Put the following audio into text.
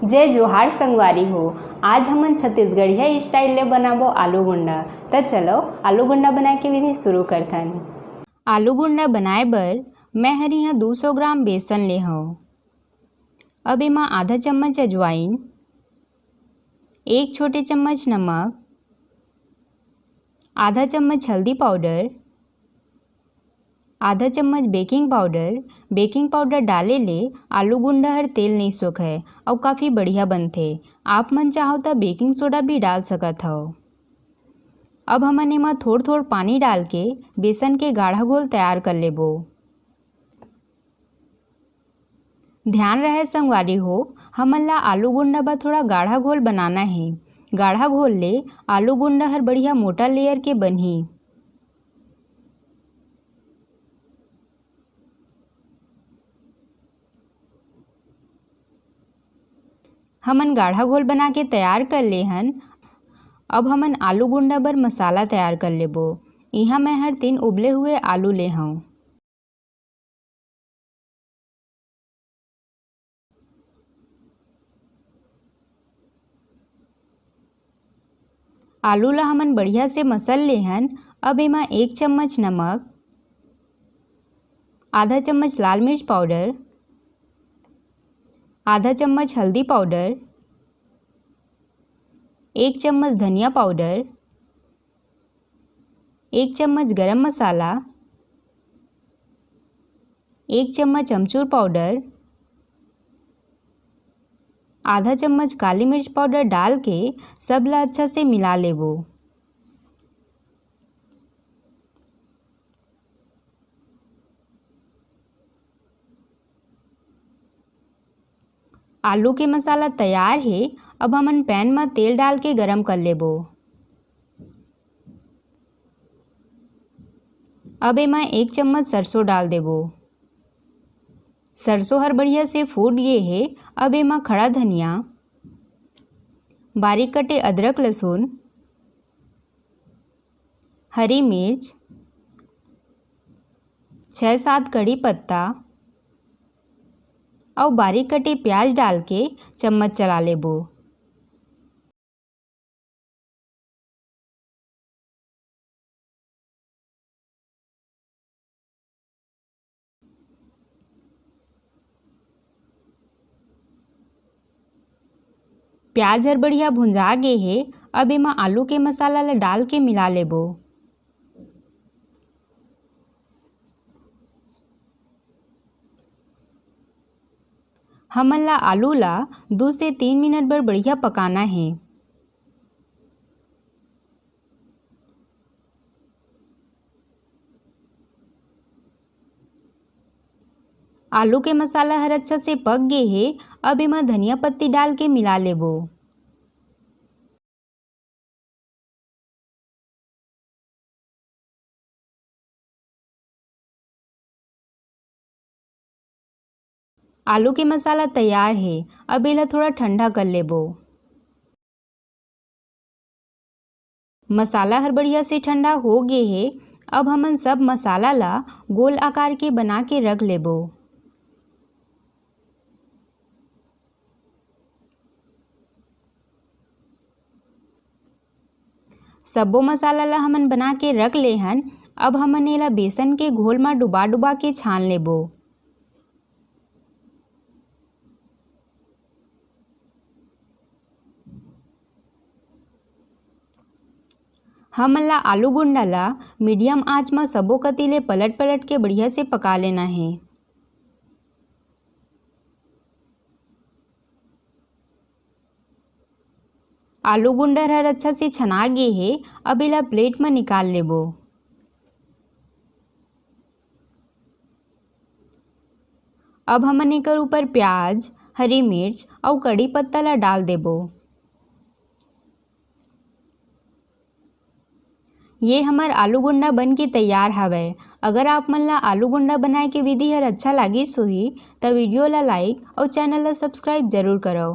जय जोहार संगवारी हो। आज हमन छत्तीसगढ़िया स्टाइल ले बनाबो आलू गुंडा। तो चलो आलू गुंडा बनाए के विधि शुरू करथन। आलू गुंडा बनाए बर मैं हर यहाँ 200 ग्राम बेसन ले हूँ। अब एमा आधा चम्मच अजवाइन, 1 छोटे चम्मच नमक, आधा चम्मच हल्दी पाउडर, आधा चम्मच बेकिंग पाउडर डाले ले आलू गुंडा हर तेल नहीं सोखे और काफ़ी बढ़िया बनथे। आप मन चाहो तो बेकिंग सोडा भी डाल सकत हो। अब हमन एमा थोड़ थोड़ पानी डाल के बेसन के गाढ़ा घोल तैयार कर लेबो। ध्यान रहे संगवारी हो, हमन ला आलू गुंडा बर थोड़ा गाढ़ा घोल बनाना है। गाढ़ा घोल ले आलू गुंडा हर बढ़िया मोटा लेयर के बनही। हमन गाढ़ा घोल बना के तैयार कर ले हन। अब हमन आलू गुंडा बर मसाला तैयार कर लेबो। यहाँ मैं हर 3 उबले हुए आलू ले हूँ। आलू ला हमन बढ़िया से मसल ले हन। अब एमा 1 चम्मच नमक, आधा चम्मच लाल मिर्च पाउडर, आधा चम्मच हल्दी पाउडर, 1 चम्मच धनिया पाउडर, 1 चम्मच गरम मसाला, 1 चम्मच अमचूर पाउडर, आधा चम्मच काली मिर्च पाउडर डाल के सब ला अच्छा से मिला लेबो। आलू के मसाला तैयार है। अब हमन पैन में तेल डाल के गरम कर लेबो। अब एमा 1 चम्मच सरसों डाल देबो। सरसों हर बढ़िया से फूट गए है। अब एमा खड़ा धनिया, बारीक कटे अदरक लहसुन, हरी मिर्च, 6-7 कड़ी पत्ता और बारीक कटे प्याज डाल के चम्मच चला लेबो। प्याज हर बढ़िया भुंजा गे है। अब एमा आलू के मसाला ला डाल के मिला लेबो। हमन ला आलू ला 2 से 3 मिनट बर बढ़िया पकाना है। आलू के मसाला हर अच्छा से पक गए है। अब एमा धनिया पत्ती डाल के मिला लेबो। आलू के मसाला तैयार है। अब एला थोड़ा ठंडा कर लेबो। मसाला हर बढ़िया से ठंडा हो गए है। अब हमन सब मसाला ला गोल आकार के बना के रख लेबो। सब्बो मसाला ला हमन बना के रख ले हन। अब हमन एला बेसन के घोल में डुबा डुबा के छान लेबो। हमन ला आलू गुंडा ला मीडियम आंच में सबो कती ले पलट पलट के बढ़िया से पका लेना है। आलू गुंडा हर अच्छा से छना गे है। अब एला प्लेट में निकाल लेबो। अब हमन एकर ऊपर प्याज, हरी मिर्च और कड़ी पत्ता ला डाल देबो। ये हमार आलू गुंडा बन के तैयार हवै। अगर आप मन ला आलू गुंडा बनाए के विधि हर अच्छा लागिस होही तो वीडियो ला लाइक और चैनल ला सब्सक्राइब जरूर करो।